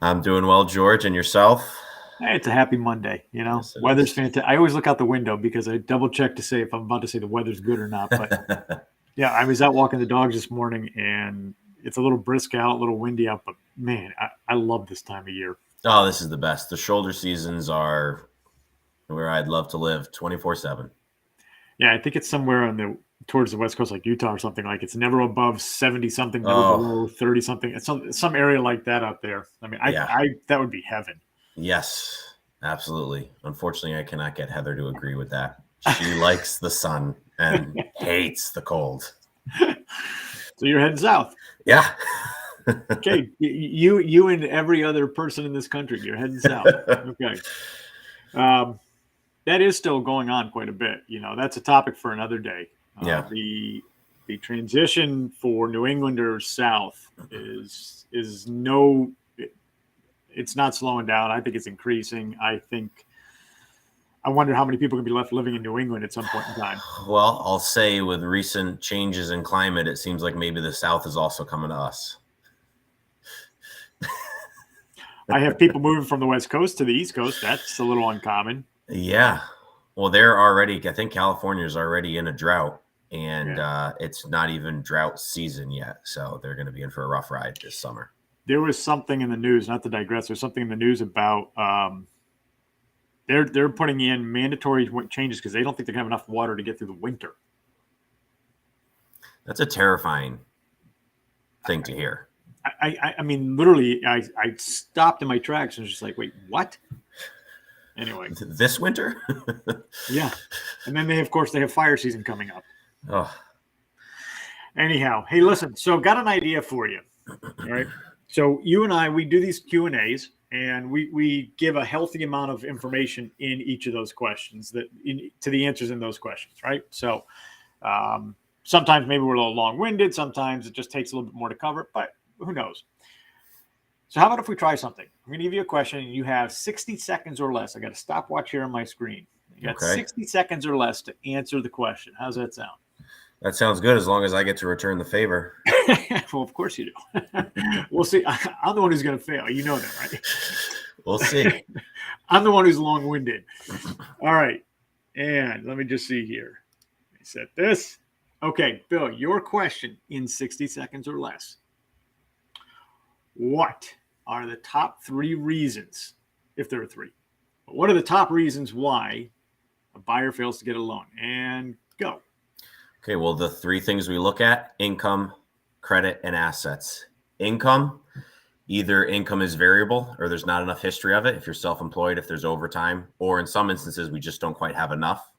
I'm doing well, George, and yourself? Hey, it's a happy Monday, Yes, it Weather's is. fantastic. I always look out the window because I double check to say if I'm about to say the weather's good or not. But yeah, I was out walking the dogs this morning and it's a little brisk out, a little windy out, but man, I love this time of year. Oh, this is the best. The shoulder seasons are where I'd love to live 24/7. Yeah, I think it's somewhere on the towards the west coast, like Utah or something. Like it's never above 70 something, never Oh, below 30 something. It's some area like that out there. I mean, yeah. I that would be heaven. Yes, absolutely. Unfortunately, I cannot get Heather to agree with that. She likes the sun and hates the cold. So you're heading south. Yeah. Okay, you and every other person in this country, you're heading south. Okay, um, that is still going on quite a bit. That's a topic for another day. Yeah. The transition for New Englanders south is no, it's not slowing down. I think it's increasing. I wonder how many people can be left living in New England at some point in time. Well, I'll say with recent changes in climate, it seems like maybe the South is also coming to us. I have people moving from the West Coast to the East Coast. That's a little uncommon. Yeah. Well, they're already, I think California is already in a drought and Yeah. it's not even drought season yet. So they're going to be in for a rough ride this summer. There was something in the news, not to digress, there's something in the news about they're putting in mandatory changes because they don't think they're going to have enough water to get through the winter. That's a terrifying thing to hear. I mean, literally, I stopped in my tracks and was just like, wait, what? Anyway, This winter? yeah. And then of course, they have fire season coming up. Oh, Anyhow, hey, listen. So, got an idea for you. All right. So, you and I, we do these Q&As, and we give a healthy amount of information in each of those questions to the answers in those questions, right? So, sometimes maybe we're a little long-winded. Sometimes it just takes a little bit more to cover, but who knows? So how about if we try something? I'm going to give you a question, and you have 60 seconds or less. I got a stopwatch here on my screen. You got okay. 60 seconds or less to answer the question. How's that sound? That sounds good as long as I get to return the favor. Well, of course you do. We'll see. I'm the one who's going to fail. You know that, right? We'll see. I'm the one who's long-winded. All right. And let me just see here. Let me set this. Okay, Bill, your question in 60 seconds or less. What are the top 3 reasons, if there are 3, but what are the top reasons why a buyer fails to get a loan? And go. Okay, well, the 3 things we look at: income, credit, and assets. Income, either income is variable or there's not enough history of it if you're self-employed, if there's overtime, or in some instances, we just don't quite have enough.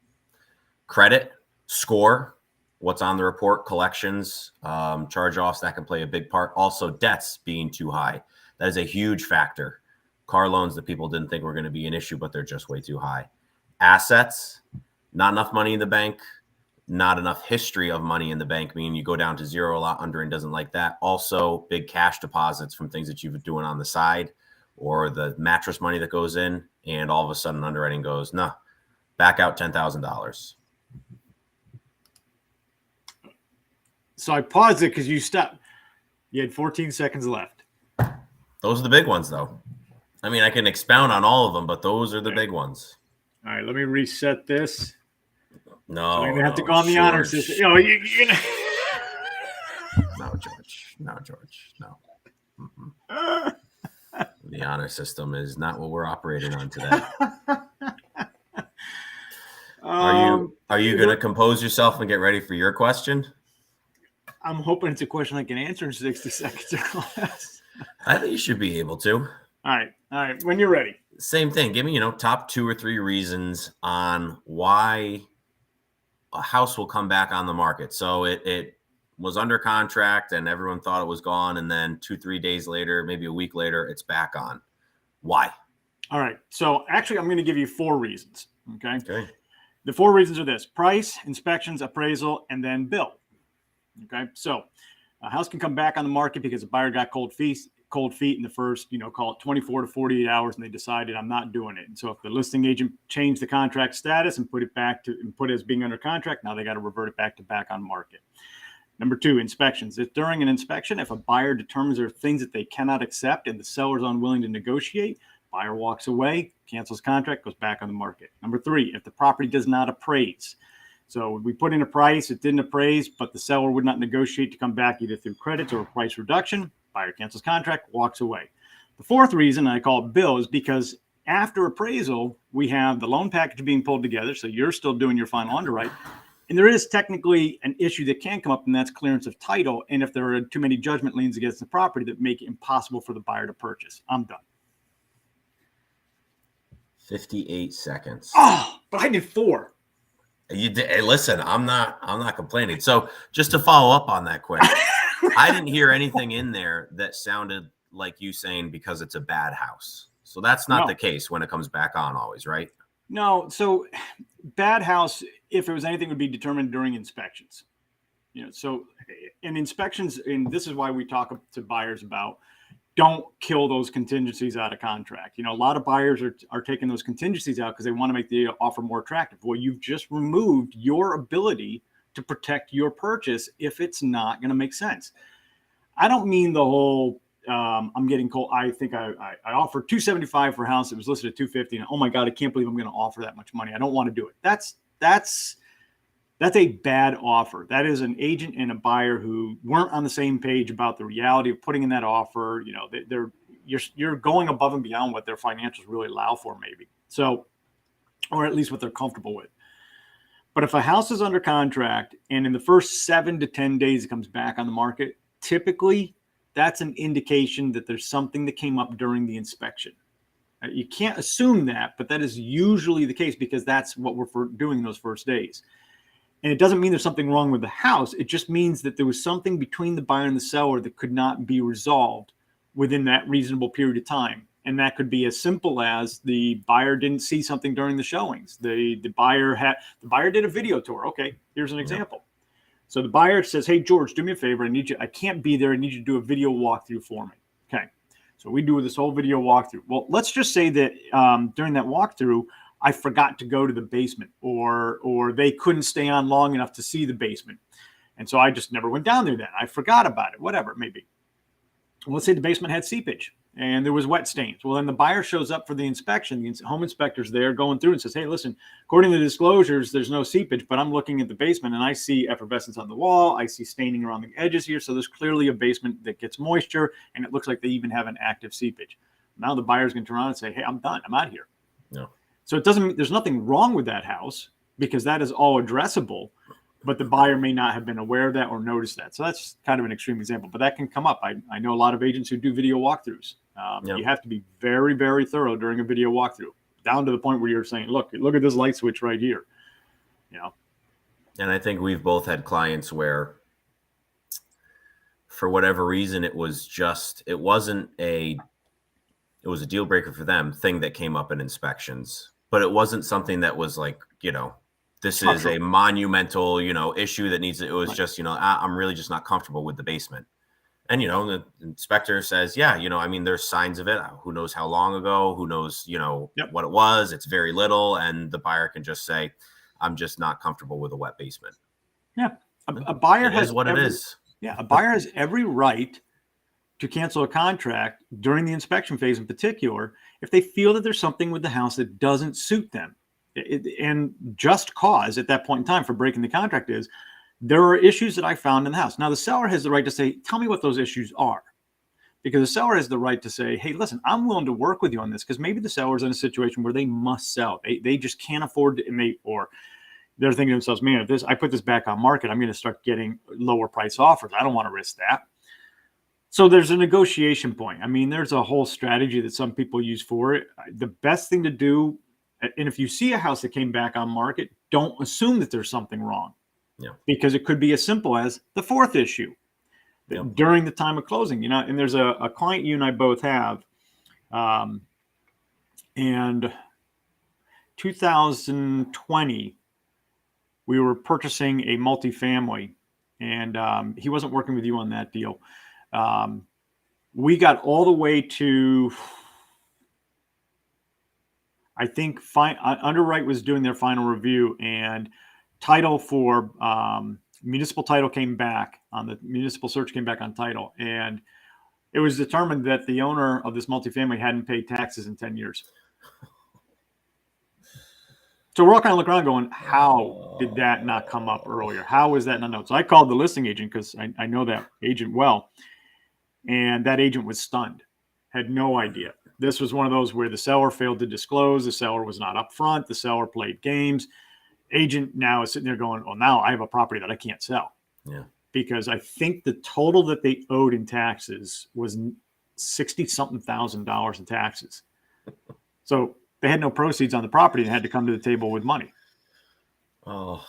Credit, score, what's on the report, collections, charge-offs, that can play a big part. Also, debts being too high. That is a huge factor. Car loans that people didn't think were going to be an issue, but they're just way too high. Assets, not enough money in the bank, not enough history of money in the bank, meaning you go down to zero a lot. Under and doesn't like that. Also, big cash deposits from things that you've been doing on the side or the mattress money that goes in, and all of a sudden underwriting goes, no, back out $10,000. So I paused it because you stopped. You had 14 seconds left. Those are the big ones, though. I mean, I can expound on all of them, but those are the big ones. All right, let me reset this. No, so I'm gonna have to no, go on the honor George. system. You're gonna. No, George. No, George. No. Mm-mm. The honor system is not what we're operating on today. Are you going to compose yourself and get ready for your question? I'm hoping it's a question I can answer in 60 seconds or less. I think you should be able to. All right. When you're ready. Same thing. Give me, top 2 or 3 reasons on why a house will come back on the market. So it was under contract and everyone thought it was gone. And then 2-3 days later, maybe a week later, it's back on. Why? All right. So actually, I'm going to give you 4 reasons. Okay. The 4 reasons are this: price, inspections, appraisal, and then bill. Okay. So a house can come back on the market because a buyer got cold feet in the first, call it 24 to 48 hours, and they decided I'm not doing it. And so if the listing agent changed the contract status and put it as being under contract, now they got to revert it back on market. Number 2, inspections. If during an inspection, if a buyer determines there are things that they cannot accept and the seller is unwilling to negotiate, buyer walks away, cancels contract, goes back on the market. Number 3, if the property does not appraise. So we put in a price, it didn't appraise, but the seller would not negotiate to come back either through credits or a price reduction, buyer cancels contract, walks away. The 4th reason I call it bill is because after appraisal, we have the loan package being pulled together. So you're still doing your final underwrite. And there is technically an issue that can come up, and that's clearance of title. And if there are too many judgment liens against the property that make it impossible for the buyer to purchase. I'm done. 58 seconds. Oh, but I did 4. You did. Hey, listen, I'm not complaining. So just to follow up on that quick, I didn't hear anything in there that sounded like you saying because it's a bad house. So that's not the case when it comes back on always, right? No. So bad house, if it was anything, would be determined during inspections. So in inspections, and this is why we talk to buyers about don't kill those contingencies out of contract. A lot of buyers are taking those contingencies out because they want to make the offer more attractive. Well, you've just removed your ability to protect your purchase if it's not going to make sense. I don't mean the whole I'm getting cold. I think I offered $275 for a house that was listed at $250, and oh my God, I can't believe I'm going to offer that much money. I don't want to do it. That's a bad offer. That is an agent and a buyer who weren't on the same page about the reality of putting in that offer. You're going above and beyond what their financials really allow for, maybe. So, or at least what they're comfortable with. But if a house is under contract and in the first 7 to 10 days it comes back on the market, typically that's an indication that there's something that came up during the inspection. You can't assume that, but that is usually the case because that's what we're doing in those first days. And it doesn't mean there's something wrong with the house. It just means that there was something between the buyer and the seller that could not be resolved within that reasonable period of time. And that could be as simple as the buyer didn't see something during the showings. The buyer did a video tour. Okay, here's an example. So the buyer says, "Hey, George, do me a favor. I can't be there. I need you to do a video walkthrough for me." Okay. So we do this whole video walkthrough. Well, let's just say that during that walkthrough, I forgot to go to the basement or they couldn't stay on long enough to see the basement. And so I just never went down there then. I forgot about it, whatever it may be. Well, let's say the basement had seepage and there was wet stains. Well, then the buyer shows up for the inspection. The home inspector's there going through and says, "Hey, listen, according to the disclosures, there's no seepage, but I'm looking at the basement and I see effervescence on the wall. I see staining around the edges here. So there's clearly a basement that gets moisture and it looks like they even have an active seepage." Now the buyer's going to turn around and say, "Hey, I'm done. I'm out of here." No. So there's nothing wrong with that house because that is all addressable, but the buyer may not have been aware of that or noticed that. So that's kind of an extreme example, but that can come up. I know a lot of agents who do video walkthroughs. You have to be very, very thorough during a video walkthrough, down to the point where you're saying, look at this light switch right here. And I think we've both had clients where for whatever reason, it was a deal breaker for them thing that came up in inspections, but it wasn't something that was like, this is a monumental, issue that needs, it was just, I'm really just not comfortable with the basement. And, the inspector says, there's signs of it. Who knows how long ago, who knows, what it was. It's very little. And the buyer can just say, "I'm just not comfortable with a wet basement." Yeah. A buyer has what it is. Yeah. A buyer has every right to cancel a contract during the inspection phase in particular, if they feel that there's something with the house that doesn't suit them. And just cause at that point in time for breaking the contract is, there are issues that I found in the house. Now, the seller has the right to say, "Tell me what those issues are." Because the seller has the right to say, "Hey, listen, I'm willing to work with you on this," because maybe the seller's in a situation where they must sell. They just can't afford to, or they're thinking to themselves, "Man, if I put this back on market, I'm going to start getting lower price offers. I don't want to risk that." So there's a negotiation point. There's a whole strategy that some people use for it. The best thing to do, and if you see a house that came back on market, don't assume that there's something wrong. Yeah. Because it could be as simple as the 4th issue during the time of closing. And there's a client you and I both have. And 2020, we were purchasing a multifamily, and he wasn't working with you on that deal. We got all the way to, I think, Underwrite was doing their final review, and title for municipal title came back on the municipal search came back on title, and it was determined that the owner of this multifamily hadn't paid taxes in 10 years. So we're all kind of looking around going, how did that not come up earlier? How was that not known? So I called the listing agent because I know that agent well. And that agent was stunned, had no idea. This was one of those where the seller failed to disclose. The seller was not upfront. The seller played games. Agent now is sitting there going, well, now I have a property that I can't sell. Yeah. Because I think the total that they owed in taxes was $60-something thousand in taxes. So they had no proceeds on the property and had to come to the table with money. Oh.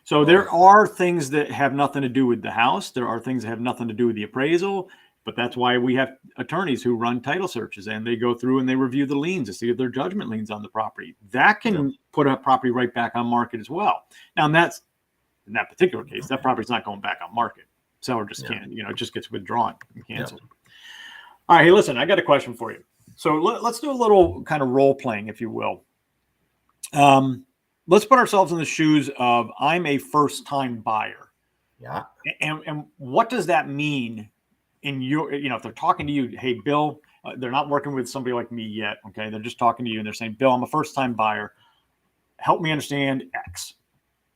So there are things that have nothing to do with the house. There are things that have nothing to do with the appraisal. But that's why we have attorneys who run title searches, and they go through and they review the liens to see if there are judgment liens on the property. That can put a property right back on market as well. Now, in that particular case, that property's not going back on market. Seller just can't, it just gets withdrawn and canceled. All right. Hey, listen, I got a question for you. So let's do a little kind of role playing, if you will. Let's put ourselves in the shoes of I'm a first time buyer. Yeah. And what does that mean in your, if they're talking to you, hey, Bill, they're not working with somebody like me yet. Okay. They're just talking to you and they're saying, Bill, I'm a first time buyer. Help me understand X.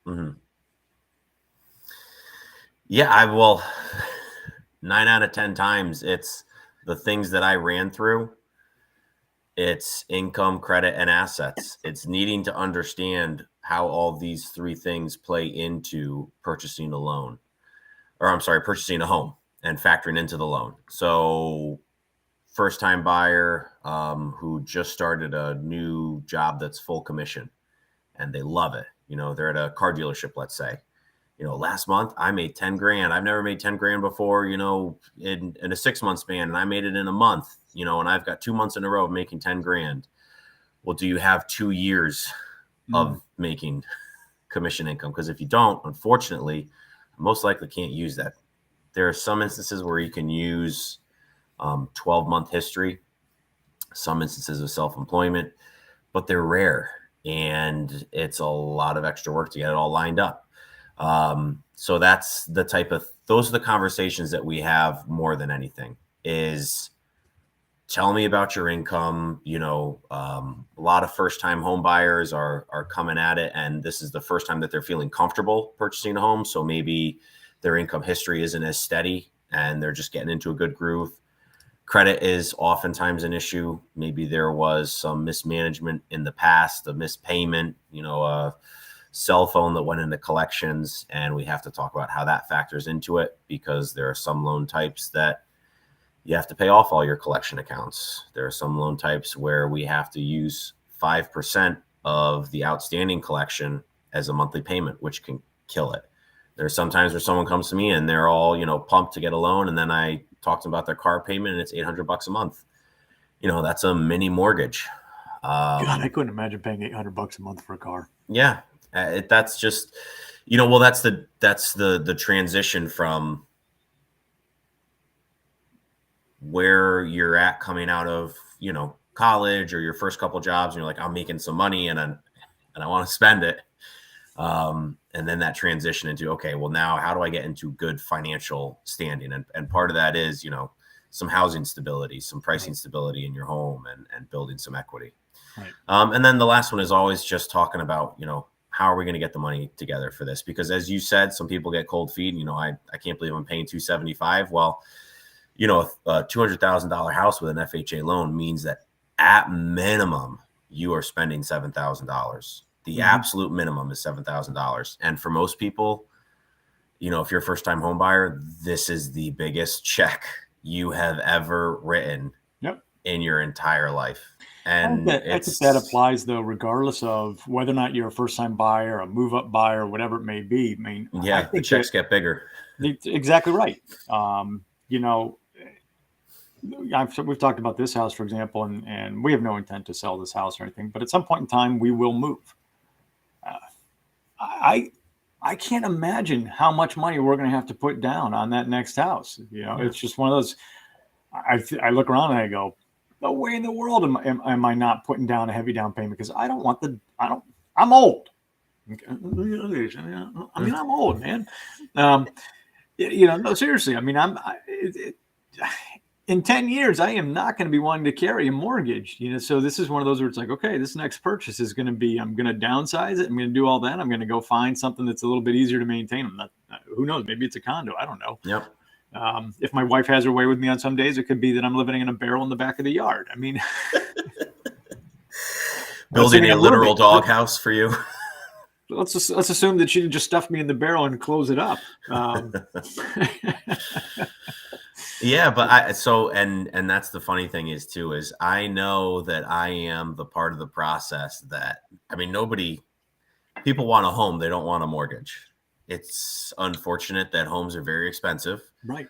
Mm-hmm. Yeah, 9 out of 10 times it's the things that I ran through. It's income, credit, and assets. It's needing to understand how all these three things play into purchasing a home and factoring into the loan. So first-time buyer who just started a new job that's full commission and they love it. They're at a car dealership, let's say. Last month I made 10 grand. I've never made 10 grand before, in a 6 month span, and I made it in a month, and I've got 2 months in a row of making 10 grand. Well, do you have 2 years of making commission income? Because if you don't, unfortunately, most likely can't use that. There are some instances where you can use 12-month history, some instances of self-employment, but they're rare, and it's a lot of extra work to get it all lined up. So those are the conversations that we have more than anything is tell me about your income. A lot of first time home buyers are coming at it, and this is the first time that they're feeling comfortable purchasing a home. So maybe their income history isn't as steady and they're just getting into a good groove. Credit is oftentimes an issue. Maybe there was some mismanagement in the past, a missed payment, a cell phone that went into collections, and we have to talk about how that factors into it, because there are some loan types that you have to pay off all your collection accounts. There are some loan types where we have to use 5% of the outstanding collection as a monthly payment, which can kill it. There's sometimes where someone comes to me and they're all, pumped to get a loan, and then I talk to them about their car payment and it's $800 a month. That's a mini mortgage. God, I couldn't imagine paying $800 a month for a car. Yeah. That's just, that's the transition from where you're at coming out of, college or your first couple jobs, and you're like, I'm making some money and I want to spend it. And then that transition into, okay, well, now how do I get into good financial standing? And part of that is, some housing stability, some pricing stability in your home, and building some equity. Right. And then the last one is always just talking about, how are we going to get the money together for this? Because as you said, some people get cold feet. I can't believe I'm paying $275. Well, a $200,000 house with an FHA loan means that at minimum you are spending $7,000. The absolute minimum is $7,000. And for most people, if you're a first time home buyer, this is the biggest check you have ever written in your entire life. And I think that applies, though, regardless of whether or not you're a first-time buyer, a move-up buyer, whatever it may be. I mean, I think the checks get bigger. Exactly right. We've talked about this house, for example, and we have no intent to sell this house or anything. But at some point in time, we will move. I can't imagine how much money we're going to have to put down on that next house. It's just one of those. I look around and I go, no way in the world am I not putting down a heavy down payment, because I don't want I'm old. I mean, I'm old, man. No, seriously. I mean, in 10 years, I am not going to be wanting to carry a mortgage, so this is one of those where it's like, okay, this next purchase is going to be, I'm going to downsize it. I'm going to do all that. I'm going to go find something that's a little bit easier to maintain. Who knows? Maybe it's a condo. I don't know. Yep. If my wife has her way with me on some days, it could be that I'm living in a barrel in the back of the yard. I mean, building a literal doghouse for you. Let's assume that she just stuffed me in the barrel and close it up. Yeah, but and that's the funny thing is I know that I am the part of the process that, I mean, people want a home. They don't want a mortgage. It's unfortunate that homes are very expensive. Right.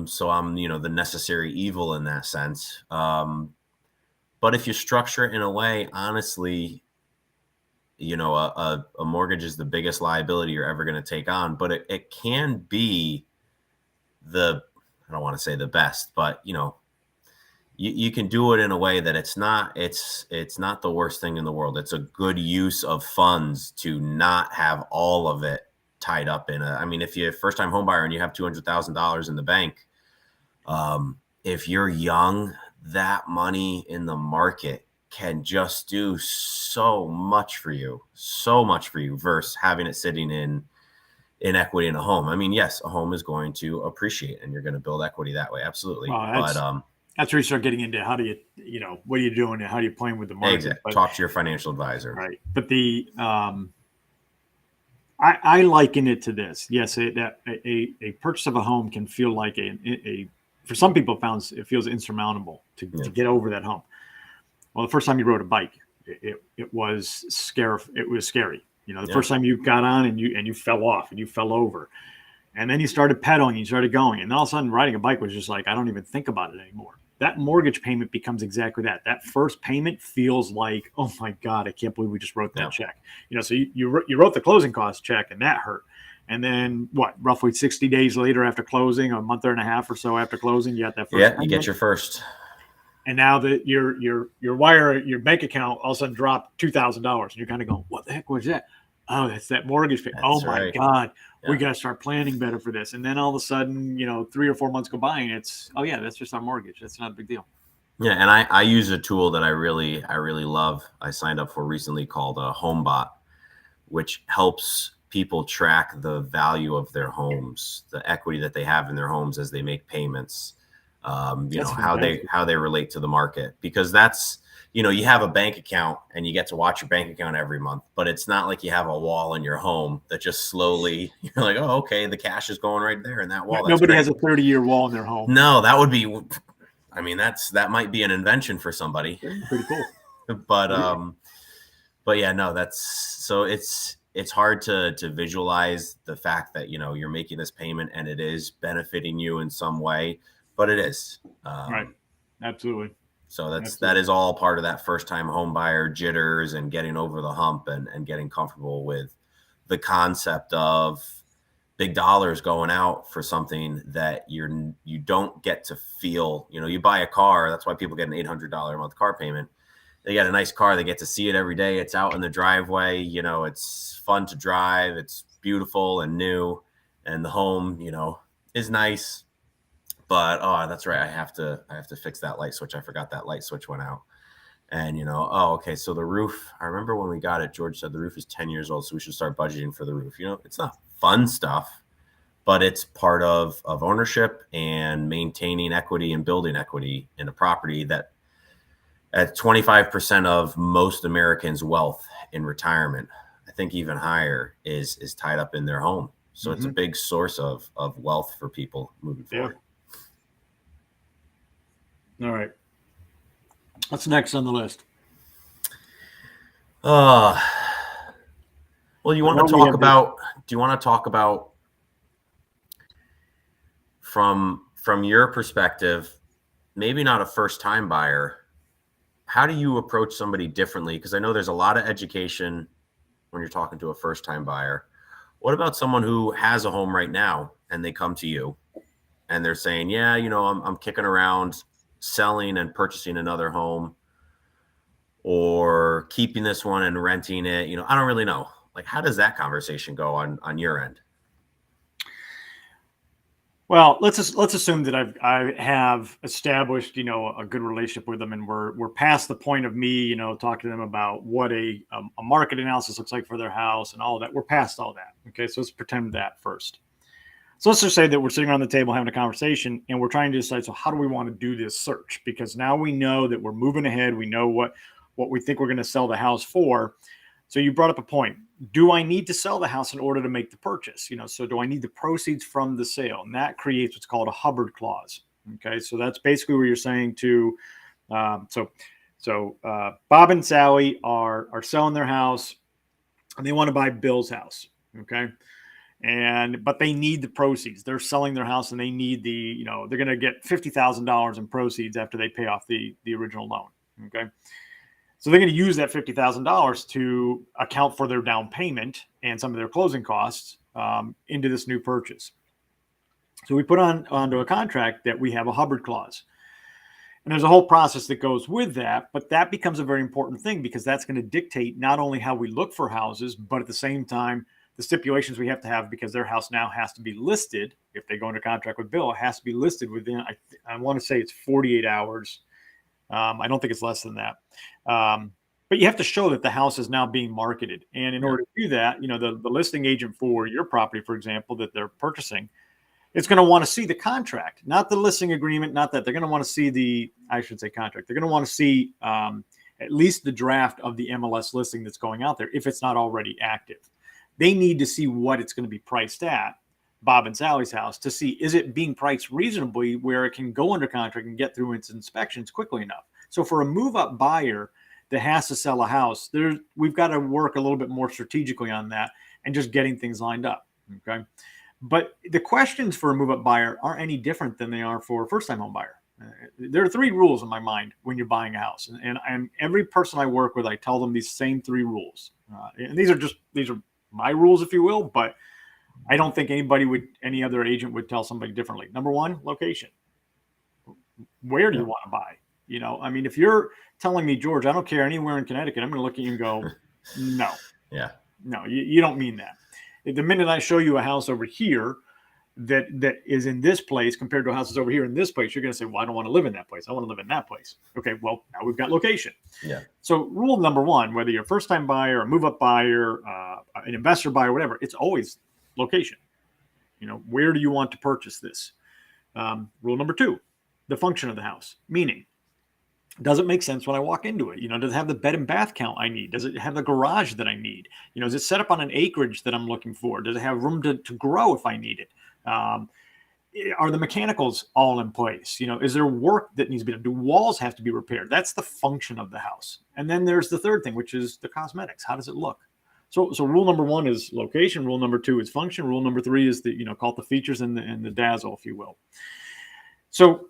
So I'm, the necessary evil in that sense. But if you structure it in a way, honestly, a mortgage is the biggest liability you're ever going to take on, but it can be I don't want to say the best, but you can do it in a way that it's not the worst thing in the world. It's a good use of funds to not have all of it tied up in I mean, if you're a first time home buyer and you have $200,000 in the bank, if you're young, that money in the market can just do so much for you versus having it sitting in equity in a home. I mean, yes, a home is going to appreciate and you're going to build equity that way. Absolutely. Well, that's where you start getting into how do you, what are you doing and how are you playing with the market? Exactly. Talk to your financial advisor. Right. But I liken it to this. Yes, a purchase of a home can feel like for some people it feels insurmountable to get over that hump. Well, the first time you rode a bike, it was scary. It was scary. First time you got on and you fell off and you fell over, and then you started pedaling, you started going, and all of a sudden riding a bike was just like, I don't even think about it anymore. That mortgage payment becomes exactly that. That first payment feels like, oh my God, I can't believe we just wrote that check. So you wrote the closing cost check and that hurt. And then roughly 60 days later after closing, a month and a half or so after closing, you got that first payment. You get your first. And now that your bank account all of a sudden dropped $2,000, and you're kind of going, what the heck was that? Oh, that's that mortgage payment. Oh my God, we got to start planning better for this. And then all of a sudden, 3 or 4 months go by, and it's, oh yeah, that's just our mortgage. That's not a big deal. Yeah, and I use a tool that I really love. I signed up for recently called HomeBot, which helps people track the value of their homes, the equity that they have in their homes as they make payments. How they relate to the market, because that's, you have a bank account and you get to watch your bank account every month, but it's not like you have a wall in your home that just slowly, you're like, oh, okay, the cash is going right there in that wall. Nobody has a 30-year wall in their home. No, that would be, I mean, that might be an invention for somebody. Pretty cool. But yeah, no, so it's hard to visualize the fact that, you're making this payment and it is benefiting you in some way. But it is. Right. Absolutely. So that is all part of that first time home buyer jitters and getting over the hump and getting comfortable with the concept of big dollars going out for something that you don't get to feel. You buy a car. That's why people get an $800 a month car payment. They get a nice car. They get to see it every day. It's out in the driveway. It's fun to drive. It's beautiful and new. And the home, is nice. But that's right. I have to fix that light switch. I forgot that light switch went out. And okay. So the roof. I remember when we got it, George said the roof is 10 years old, so we should start budgeting for the roof. It's not fun stuff, but it's part of ownership and maintaining equity and building equity in a property that at 25% of most Americans' wealth in retirement, I think even higher, is tied up in their home. So it's a big source of wealth for people moving forward. All right. What's next on the list? Well, do you want to talk about from your perspective, maybe not a first time buyer, how do you approach somebody differently? Because I know there's a lot of education when you're talking to a first time buyer. What about someone who has a home right now and they come to you and they're saying, yeah, I'm kicking around selling and purchasing another home or keeping this one and renting it. I don't really know. Like, how does that conversation go on your end? Well, let's assume that I have established, a good relationship with them, and we're past the point of me, talking to them about what a market analysis looks like for their house and all that. We're past all that. Okay, so let's pretend that first. So let's just say that we're sitting around the table having a conversation, and we're trying to decide, so how do we want to do this search? Because now we know that we're moving ahead. We know what we think we're going to sell the house for. So you brought up a point. Do I need to sell the house in order to make the purchase? So do I need the proceeds from the sale? And that creates what's called a Hubbard clause. Okay, so that's basically where you're saying to, Bob and Sally are selling their house, and they want to buy Bill's house. Okay, but they need the proceeds. They're selling their house, and they need they're going to get $50,000 in proceeds after they pay off the original loan. Okay. So they're going to use that $50,000 to account for their down payment and some of their closing costs into this new purchase. So we put onto a contract that we have a Hubbard clause. And there's a whole process that goes with that, but that becomes a very important thing because that's going to dictate not only how we look for houses, but at the same time, the stipulations we have to have, because their house now has to be listed. If they go into contract with Bill, it has to be listed within, I want to say it's 48 hours. I don't think it's less than that. But you have to show that the house is now being marketed. And in order to do that, the listing agent for your property, for example, that they're purchasing, it's going to want to see the contract, not the listing agreement, not that. They're going to want to see contract. They're going to want to see at least the draft of the MLS listing that's going out there, if it's not already active. They need to see what it's going to be priced at, Bob and Sally's house, to see, is it being priced reasonably where it can go under contract and get through its inspections quickly enough. So for a move-up buyer that has to sell a house, we've got to work a little bit more strategically on that and just getting things lined up. Okay. But the questions for a move-up buyer aren't any different than they are for a first-time home buyer. There are 3 rules in my mind when you're buying a house. And every person I work with, I tell them these same 3 rules. And these are my rules, if you will, but I don't think any other agent would tell somebody differently. Number 1, location. Where do you want to buy? If you're telling me, George, I don't care anywhere in Connecticut, I'm going to look at you and go, no. Yeah. No, you don't mean that. The minute I show you a house over here that is in this place compared to a house that's over here in this place, you're going to say, well, I don't want to live in that place. I want to live in that place. Okay, well, now we've got location. Yeah. So rule number 1, whether you're a first-time buyer, a move-up buyer, an investor buyer, whatever, it's always location. Where do you want to purchase this? Rule number 2, the function of the house, meaning, does it make sense when I walk into it? Does it have the bed and bath count I need? Does it have the garage that I need? Is it set up on an acreage that I'm looking for? Does it have room to grow if I need it? Are the mechanicals all in place? Is there work that needs to be done? Do walls have to be repaired? That's the function of the house. And then there's the third thing, which is the cosmetics. How does it look? So rule number 1 is location. Rule number 2 is function. Rule number 3 is call it the features and the dazzle, if you will. So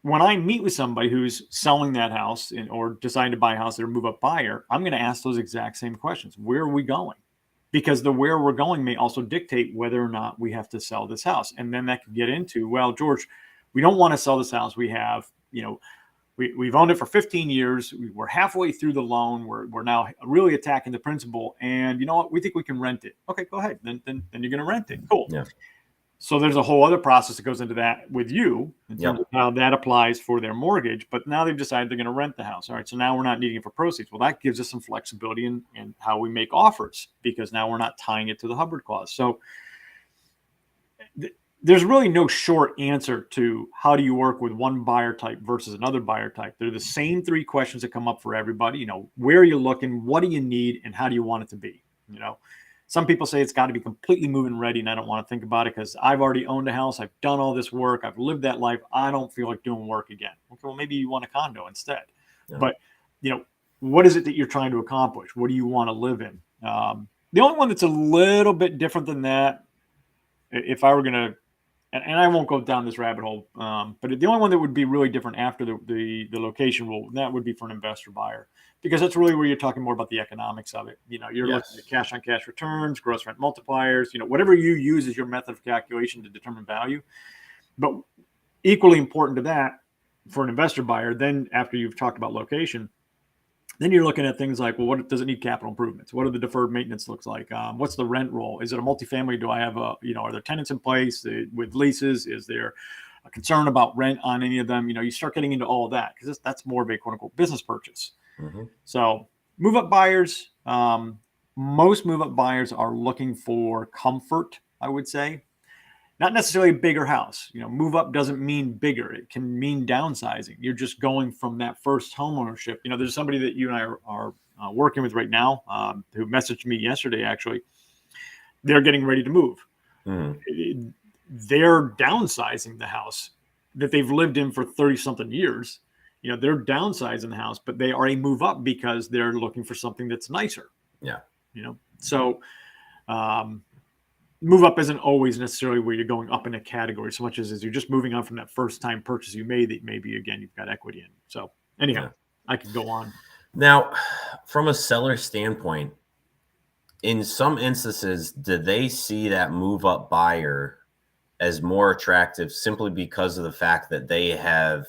when I meet with somebody who's selling that house or deciding to buy a house, they're a move-up buyer, I'm going to ask those exact same questions. Where are we going? Because the where we're going may also dictate whether or not we have to sell this house. And then that could get into, well, George, we don't want to sell this house. We have, we've owned it for 15 years. We're halfway through the loan. We're now really attacking the principal. And you know what? We think we can rent it. Okay, go ahead. Then you're going to rent it. Cool. Yeah. So there's a whole other process that goes into that with you in terms of how that applies for their mortgage. But now they've decided they're going to rent the house. All right. So now we're not needing it for proceeds. Well, that gives us some flexibility in how we make offers, because now we're not tying it to the Hubbard clause. So there's really no short answer to how do you work with one buyer type versus another buyer type. They're the same 3 questions that come up for everybody. Where are you looking? What do you need? And how do you want it to be? Some people say it's got to be completely move-in ready, and I don't want to think about it because I've already owned a house. I've done all this work. I've lived that life. I don't feel like doing work again. Okay, well, maybe you want a condo instead. Yeah. But, what is it that you're trying to accomplish? What do you want to live in? The only one that's a little bit different than that, if I were going to, and I won't go down this rabbit hole, but the only one that would be really different after the location rule, that would be for an investor buyer, because that's really where you're talking more about the economics of it. You're looking at cash on cash returns, gross rent multipliers, whatever you use as your method of calculation to determine value. But equally important to that for an investor buyer, then after you've talked about location, Then you're looking at things like, well, what does it need capital improvements? What do the deferred maintenance looks like? What's the rent roll? Is it a multifamily? Do I have are there tenants in place with leases? Is there a concern about rent on any of them? You start getting into all of that because that's more of a quote unquote business purchase. Mm-hmm. So move up buyers, most move up buyers are looking for comfort, I would say. Not necessarily a bigger house. Move up doesn't mean bigger. It can mean downsizing. You're just going from that first home ownership. There's somebody that you and I are working with right now who messaged me yesterday, actually. They're getting ready to move. Mm-hmm. They're downsizing the house that they've lived in for 30 something years. They're downsizing the house, but they are a move up because they're looking for something that's nicer. Yeah. So, move up isn't always necessarily where you're going up in a category so much as you're just moving on from that first time purchase you made that maybe, again, you've got equity in. So anyhow, I could go on. Now, from a seller standpoint, in some instances, do they see that move up buyer as more attractive simply because of the fact that they have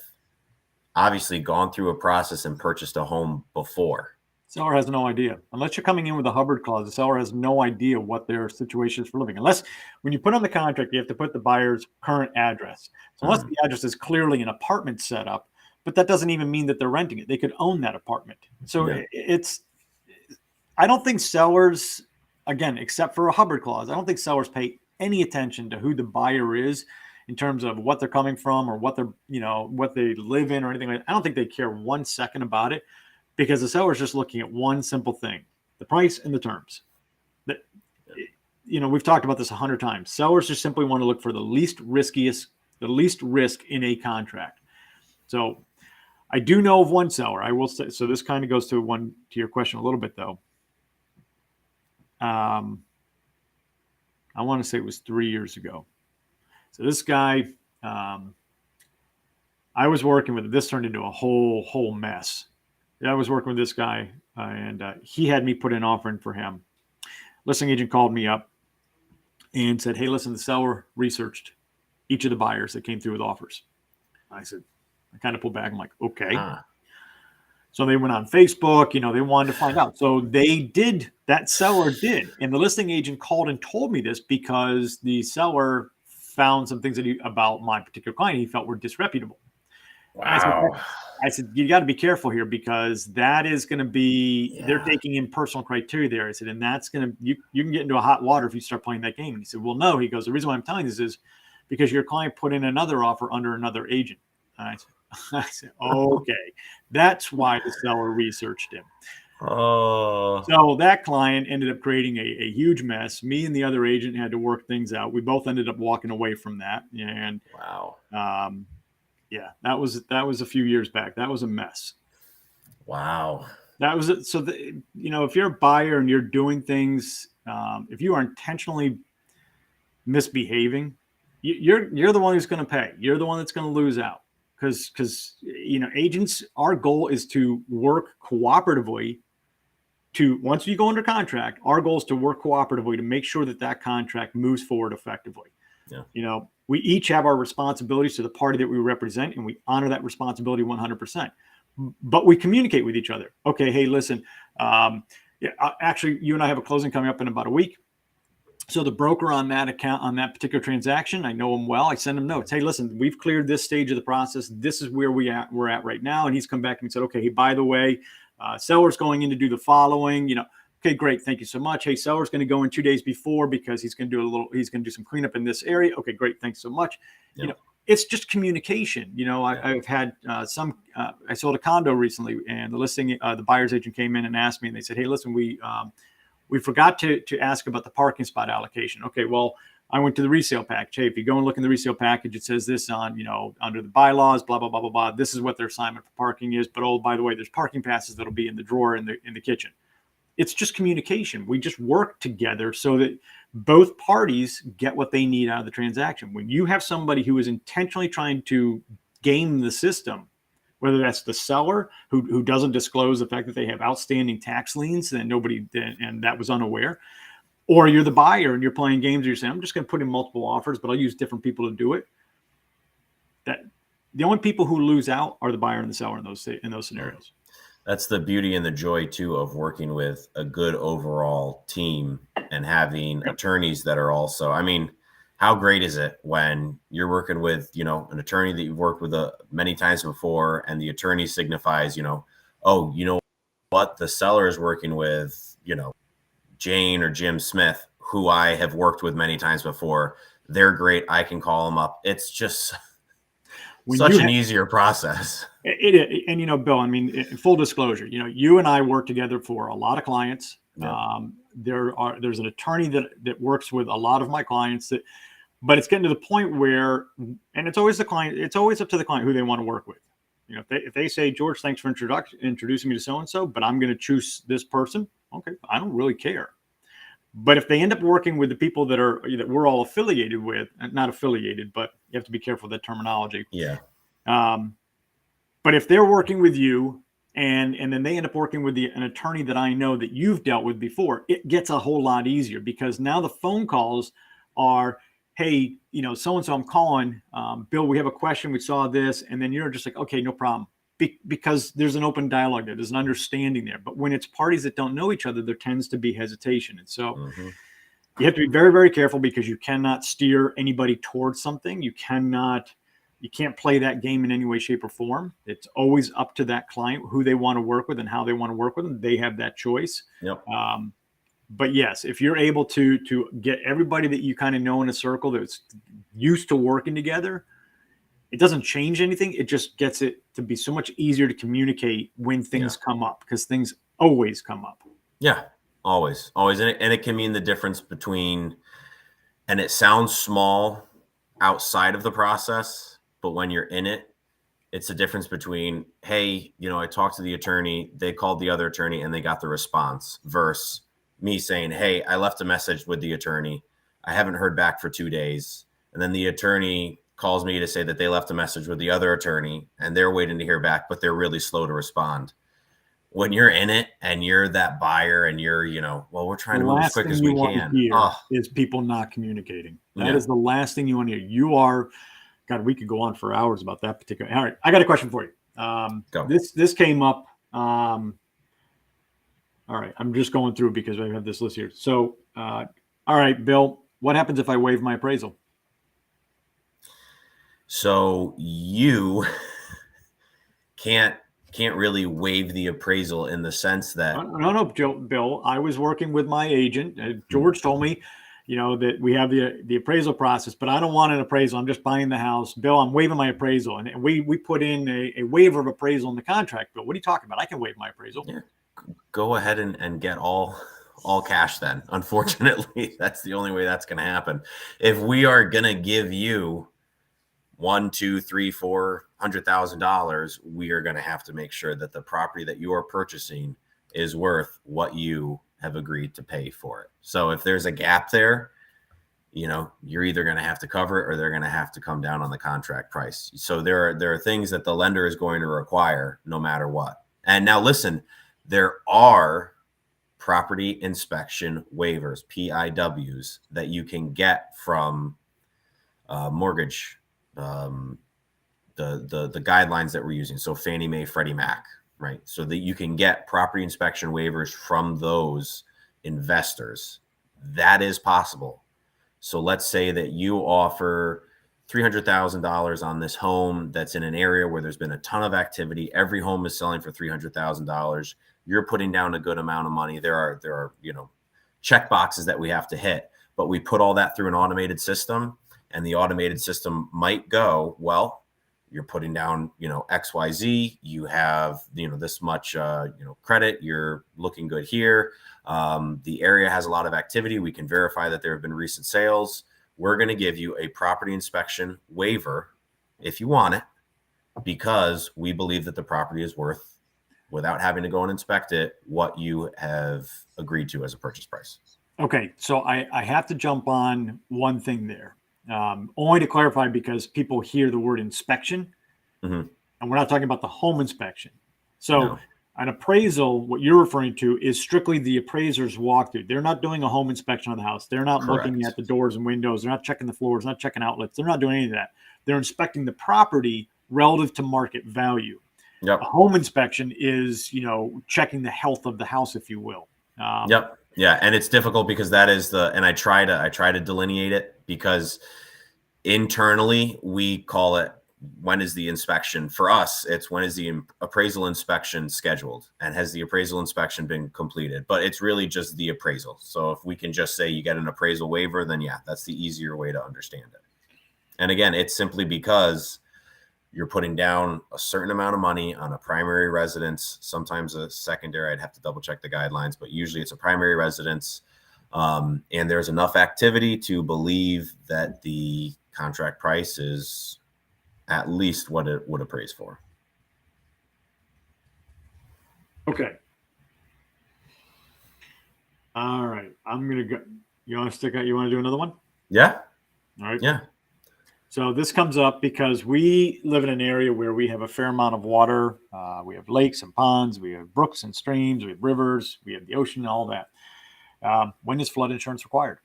obviously gone through a process and purchased a home before? Seller has no idea. Unless you're coming in with a Hubbard clause, the seller has no idea what their situation is for living. Unless when you put on the contract, you have to put the buyer's current address. So unless the address is clearly an apartment setup, but that doesn't even mean that they're renting it. They could own that apartment. So I don't think sellers, again, except for a Hubbard clause, I don't think sellers pay any attention to who the buyer is in terms of what they're coming from or what they're, what they live in or anything like that. I don't think they care 1 second about it. Because the seller is just looking at one simple thing, the price and the terms. We've talked about this 100 times. Sellers just simply want to look for the least risk in a contract. So I do know of one seller. I will say, so this kind of goes to your question a little bit though. I want to say it was 3 years ago. So this guy, I was working with, this turned into a whole mess. I was working with this guy, and he had me put an offer in for him. Listing agent called me up and said, hey, listen, the seller researched each of the buyers that came through with offers. I kind of pulled back. I'm like, okay. So they went on Facebook, they wanted to find out. So that seller did. And the listing agent called and told me this because the seller found some things about my particular client he felt were disreputable. Wow. I said, you got to be careful here because that is going to be, they're taking in personal criteria there. I said, and that's going to, you can get into a hot water if you start playing that game. And he said, well, no. He goes, the reason why I'm telling this is because your client put in another offer under another agent. And I said, okay, that's why the seller researched him. Oh. So that client ended up creating a huge mess. Me and the other agent had to work things out. We both ended up walking away from that. And wow. Yeah, that was a few years back. That was a mess. Wow. That was it. So, if you're a buyer and you're doing things, if you are intentionally misbehaving, you're the one who's going to pay. You're the one that's going to lose out because agents, our goal is to work cooperatively. Once you go under contract, our goal is to work cooperatively to make sure that contract moves forward effectively. Yeah. We each have our responsibilities to the party that we represent, and we honor that responsibility 100%. But we communicate with each other. Okay, hey, listen, actually, you and I have a closing coming up in about a week. So the broker on that account, on that particular transaction, I know him well. I send him notes. Hey, listen, we've cleared this stage of the process. This is where we're at right now. And he's come back and said, okay, hey, by the way, seller's going in to do the following, Okay, great. Thank you so much. Hey, seller's going to go in 2 days before because he's going to do some cleanup in this area. Okay, great. Thanks so much. Yep. It's just communication. I've had I sold a condo recently, and the buyer's agent came in and asked me, and they said, hey, listen, we forgot to ask about the parking spot allocation. Okay, well, I went to the resale package. Hey, if you go and look in the resale package, it says this on, under the bylaws, blah, blah, blah, blah, blah. This is what their assignment for parking is. But oh, by the way, there's parking passes that'll be in the drawer in the kitchen. It's just communication. We just work together so that both parties get what they need out of the transaction. When you have somebody who is intentionally trying to game the system, whether that's the seller who doesn't disclose the fact that they have outstanding tax liens and that was unaware, or you're the buyer and you're playing games and you're saying, I'm just going to put in multiple offers, but I'll use different people to do it. That the only people who lose out are the buyer and the seller in those scenarios. That's the beauty and the joy too of working with a good overall team and having Yep. attorneys that are also, I mean, how great is it when you're working with, an attorney that you've worked with many times before, and the attorney signifies, oh, you know what, the seller is working with, Jane or Jim Smith, who I have worked with many times before. They're great. I can call them up. It's just such an easier process. And Bill, I mean, in full disclosure, you and I work together for a lot of clients. Yeah. There's an attorney that works with a lot of my clients but it's getting to the point where, and it's always up to the client who they want to work with. If they say, George, thanks for introducing me to so-and-so, but I'm going to choose this person. Okay. I don't really care. But if they end up working with the people that we're all affiliated with, not affiliated, but you have to be careful with that terminology. Yeah. But if they're working with you and then they end up working with an attorney that I know that you've dealt with before, it gets a whole lot easier, because now the phone calls are, hey, so-and-so, I'm calling, Bill, we have a question. We saw this. And then you're just like, okay, no problem. Because there's an open dialogue there. There's an understanding there. But when it's parties that don't know each other, there tends to be hesitation. And so you have to be very, very careful, because you cannot steer anybody towards something. You can't play that game in any way, shape, or form. It's always up to that client who they want to work with and how they want to work with them. They have that choice. Yep. But yes, if you're able to get everybody that you kind of know in a circle that's used to working together, it doesn't change anything. It just gets it to be so much easier to communicate when things come up, because things always come up. Yeah, always. And it can mean the difference between, and it sounds small outside of the process, but when you're in it, it's a difference between, hey, I talked to the attorney, they called the other attorney and they got the response, versus me saying, hey, I left a message with the attorney, I haven't heard back for 2 days. And then the attorney calls me to say that they left a message with the other attorney and they're waiting to hear back, but they're really slow to respond. When you're in it and you're that buyer and you're, well, we're trying to move as quick as we can. Is people not communicating. That is the last thing you want to hear. You are, God, we could go on for hours about that particular. All right, I got a question for you. Go. This came up. All right, I'm just going through because I have this list here. So, all right, Bill, what happens if I waive my appraisal? So you can't really waive the appraisal in the sense that no, Bill, I was working with my agent. George told me, that we have the appraisal process, but I don't want an appraisal. I'm just buying the house. Bill, I'm waiving my appraisal. And we put in a waiver of appraisal in the contract. Bill, what are you talking about? I can waive my appraisal. Yeah. Go ahead and get all cash then. Unfortunately, that's the only way that's going to happen. If we are going to give you $100,000, $200,000, $300,000, $400,000, we are going to have to make sure that the property that you are purchasing is worth what you have agreed to pay for it. So if there's a gap there, you're either going to have to cover it or they're going to have to come down on the contract price. So there are things that the lender is going to require no matter what. And now listen, there are property inspection waivers, PIWs, that you can get from mortgage, the guidelines that we're using. So Fannie Mae, Freddie Mac, right? So that you can get property inspection waivers from those investors. That is possible. So let's say that you offer $300,000 on this home that's in an area where there's been a ton of activity. Every home is selling for $300,000. You're putting down a good amount of money. There are check boxes that we have to hit, but we put all that through an automated system, and the automated system might go, well, you're putting down, XYZ, you have, this much, credit, you're looking good here. The area has a lot of activity. We can verify that there have been recent sales. We're going to give you a property inspection waiver if you want it, because we believe that the property is worth, without having to go and inspect it, what you have agreed to as a purchase price. Okay. So I have to jump on one thing there. Only to clarify, because people hear the word inspection, and we're not talking about the home inspection. So an appraisal, what you're referring to, is strictly the appraiser's walkthrough. They're not doing a home inspection of the house. They're not looking at the doors and windows. They're not checking the floors, not checking outlets. They're not doing any of that. They're inspecting the property relative to market value. Yep. A home inspection is, checking the health of the house, if you will. Yep. Yeah. And it's difficult because that is and I try to delineate it, because internally we call it, when is the inspection? For us, it's when is the appraisal inspection scheduled, and has the appraisal inspection been completed? But it's really just the appraisal. So if we can just say you get an appraisal waiver, then yeah, that's the easier way to understand it. And again, it's simply because you're putting down a certain amount of money on a primary residence, sometimes a secondary. I'd have to double check the guidelines, but usually it's a primary residence. And there's enough activity to believe that the contract price is at least what it would appraise for. Okay. All right. I'm going to go. You want to stick out? You want to do another one? Yeah. All right. Yeah. So this comes up because we live in an area where we have a fair amount of water. We have lakes and ponds. We have brooks and streams. We have rivers. We have the ocean, all that. When is flood insurance required?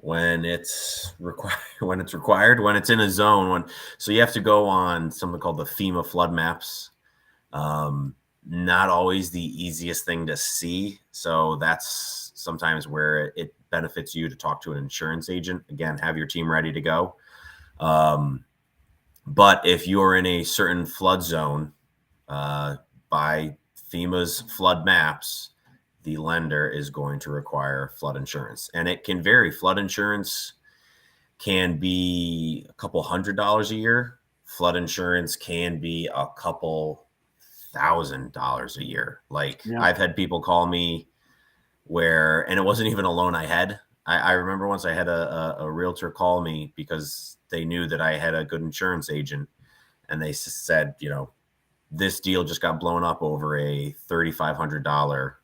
When it's required, when it's in a zone. So you have to go on something called the FEMA flood maps. Not always the easiest thing to see. So that's sometimes where it benefits you to talk to an insurance agent. Again, have your team ready to go. But if you're in a certain flood zone, by FEMA's flood maps, the lender is going to require flood insurance. And it can vary. Flood insurance can be a couple $100 a year. Flood insurance can be a couple $1,000 a year. Like, yeah. I've had people call me and it wasn't even a loan I had. I remember once I had a realtor call me because they knew that I had a good insurance agent, and they said, this deal just got blown up over a $3,500,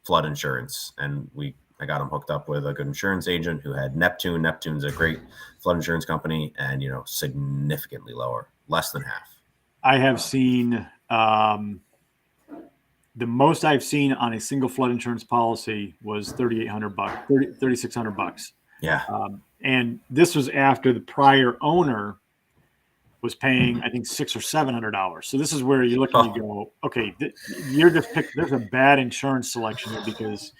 flood insurance. And I got them hooked up with a good insurance agent who had Neptune. Neptune's a great flood insurance company, and, significantly lower, less than half. I have seen, the most I've seen on a single flood insurance policy was $3,600. Yeah. And this was after the prior owner was paying, I think, $600 or $700. So this is where you look and you go, okay, there's a bad insurance selection here, because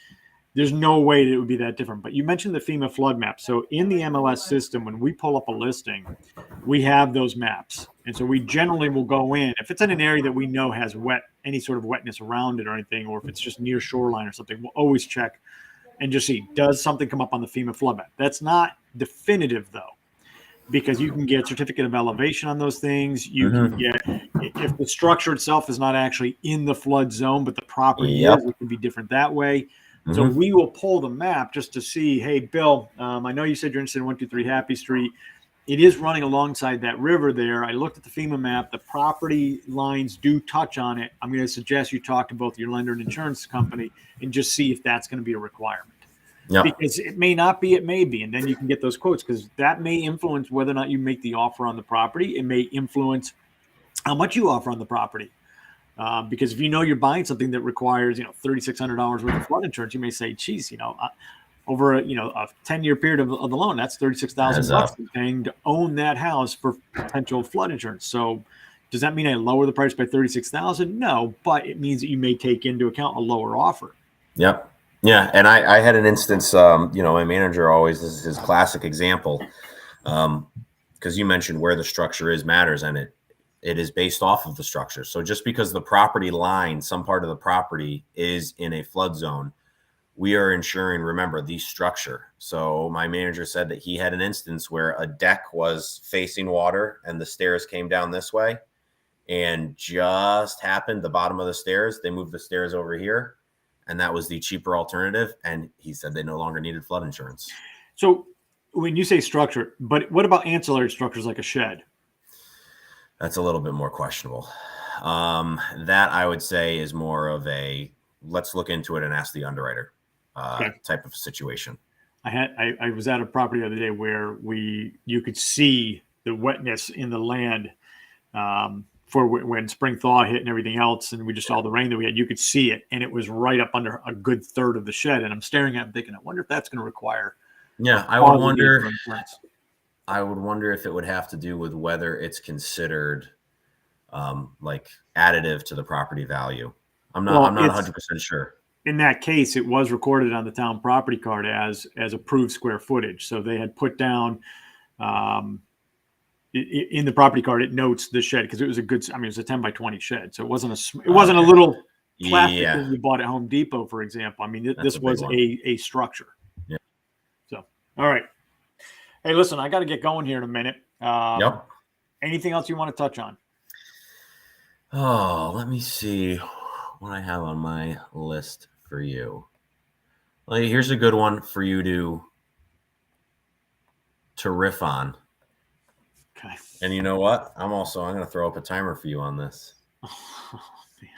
there's no way that it would be that different. But you mentioned the FEMA flood map. So in the MLS system, when we pull up a listing, we have those maps. And so we generally will go in, if it's in an area that we know has any sort of wetness around it or anything, or if it's just near shoreline or something, we'll always check and just see, does something come up on the FEMA flood map? That's not definitive, though, because you can get certificate of elevation on those things. You can get, if the structure itself is not actually in the flood zone, but the property is, it can be different that way. So we will pull the map just to see, hey, Bill, I know you said you're interested in 123 Happy Street. It is running alongside that river there. I looked at the FEMA map. The property lines do touch on it. I'm going to suggest you talk to both your lender and insurance company and just see if that's going to be a requirement. Yep. Because it may not be, it may be. And then you can get those quotes, because that may influence whether or not you make the offer on the property. It may influence how much you offer on the property. Because if you're buying something that requires, $3,600 worth of flood insurance, you may say, geez, over a 10-year period of the loan, that's $36,000 you're paying to own that house for potential flood insurance. So does that mean I lower the price by $36,000? No, but it means that you may take into account a lower offer. Yep. Yeah. And I had an instance, my manager always, this is his classic example. Because you mentioned where the structure is matters, and it is based off of the structure. So just because the property line, some part of the property is in a flood zone, we are insuring, remember, the structure. So my manager said that he had an instance where a deck was facing water and the stairs came down this way, and just happened the bottom of the stairs, they moved the stairs over here, and that was the cheaper alternative. And he said they no longer needed flood insurance. So when you say structure, but what about ancillary structures like a shed? That's a little bit more questionable. That I would say is more of a, let's look into it and ask the underwriter type of situation. I was at a property the other day where you could see the wetness in the land for when spring thaw hit and everything else, and we just saw the rain that we had. You could see it, and it was right up under a good third of the shed. And I'm staring at it thinking, I wonder if that's going to require. Yeah, I would wonder if it would have to do with whether it's considered like additive to the property value. I'm Well, not 100% sure. In that case, it was recorded on the town property card as approved square footage. So they had put down in the property card, it notes the shed because it was it was a 10 by 20 shed. So it wasn't a little plastic thing you bought at Home Depot, for example. I mean, this was a structure. Yeah. So, all right. Hey, listen, I got to get going here in a minute. Yep. Anything else you want to touch on? Oh, let me see what I have on my list for you. Well, here's a good one for you to riff on. Okay. And you know what? I'm going to throw up a timer for you on this. Oh, man.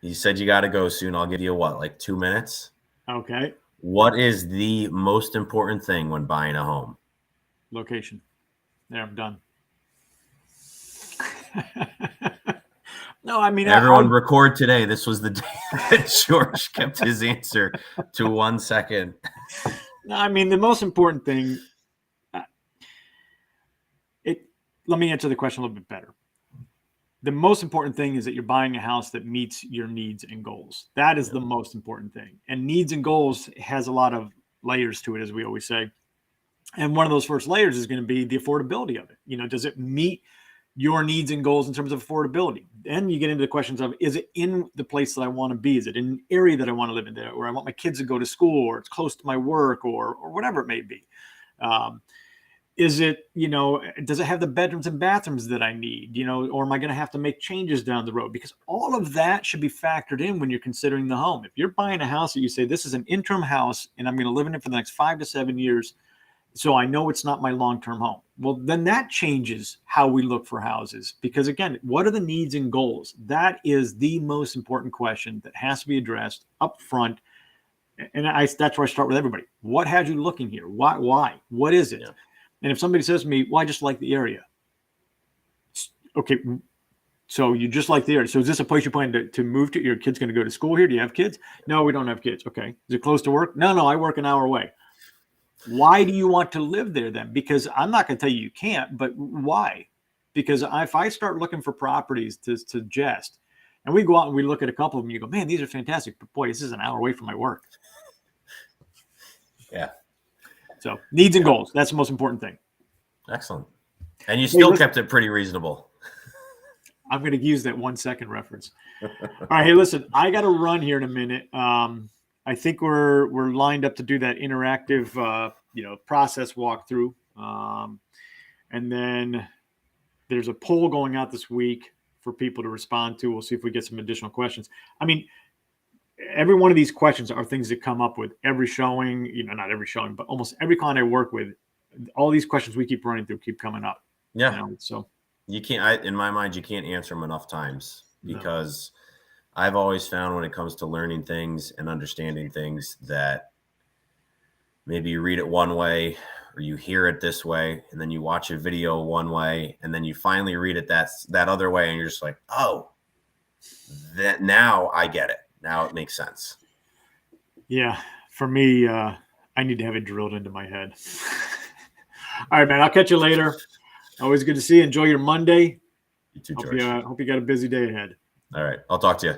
You said you got to go soon. I'll give you like 2 minutes. Okay. What is the most important thing when buying a home? Location. There, I'm done. No, I mean, everyone record today. This was the day that George kept his answer to 1 second. No, I mean, the most important thing, let me answer the question a little bit better. The most important thing is that you're buying a house that meets your needs and goals. That is the most important thing. And needs and goals has a lot of layers to it, as we always say. And one of those first layers is going to be the affordability of it. You know, does it meet your needs and goals in terms of affordability? Then you get into the questions of, is it in the place that I want to be? Is it in an area that I want to live in, there, or I want my kids to go to school, or it's close to my work, or whatever it may be? Is it, does it have the bedrooms and bathrooms that I need, or am I going to have to make changes down the road? Because all of that should be factored in when you're considering the home. If you're buying a house that you say, this is an interim house and I'm going to live in it for the next 5 to 7 years, so I know it's not my long-term home. Well, then that changes how we look for houses. Because again, what are the needs and goals? That is the most important question that has to be addressed up front. And that's where I start with everybody. What had you looking here? Why? What is it? Yeah. And if somebody says to me, well, I just like the area. Okay, so you just like the area. So is this a place you plan to move to? Your kid's going to go to school here? Do you have kids? No, we don't have kids. Okay. Is it close to work? No, I work an hour away. Why do you want to live there then? Because I'm not going to tell you can't, but why? Because if I start looking for properties to suggest, and we go out and we look at a couple of them, you go, man, these are fantastic, but boy, this is an hour away from my work. Yeah. So needs and goals, that's the most important thing. Excellent. And you still kept it pretty reasonable. I'm going to use that 1 second reference. All right. Hey, listen, I got to run here in a minute. I think we're lined up to do that interactive, process walkthrough. And then there's a poll going out this week for people to respond to. We'll see if we get some additional questions. I mean, every one of these questions are things that come up with every showing, not every showing, but almost every client I work with. All these questions we keep running through keep coming up. Yeah. So you can't, in my mind, you can't answer them enough times because I've always found when it comes to learning things and understanding things that maybe you read it one way or you hear it this way, and then you watch a video one way, and then you finally read it that other way, and you're just like, oh, that now I get it. Now it makes sense. Yeah, for me, I need to have it drilled into my head. All right, man. I'll catch you later. Always good to see you. Enjoy your Monday. You too, George. Hope you got a busy day ahead. All right. I'll talk to you.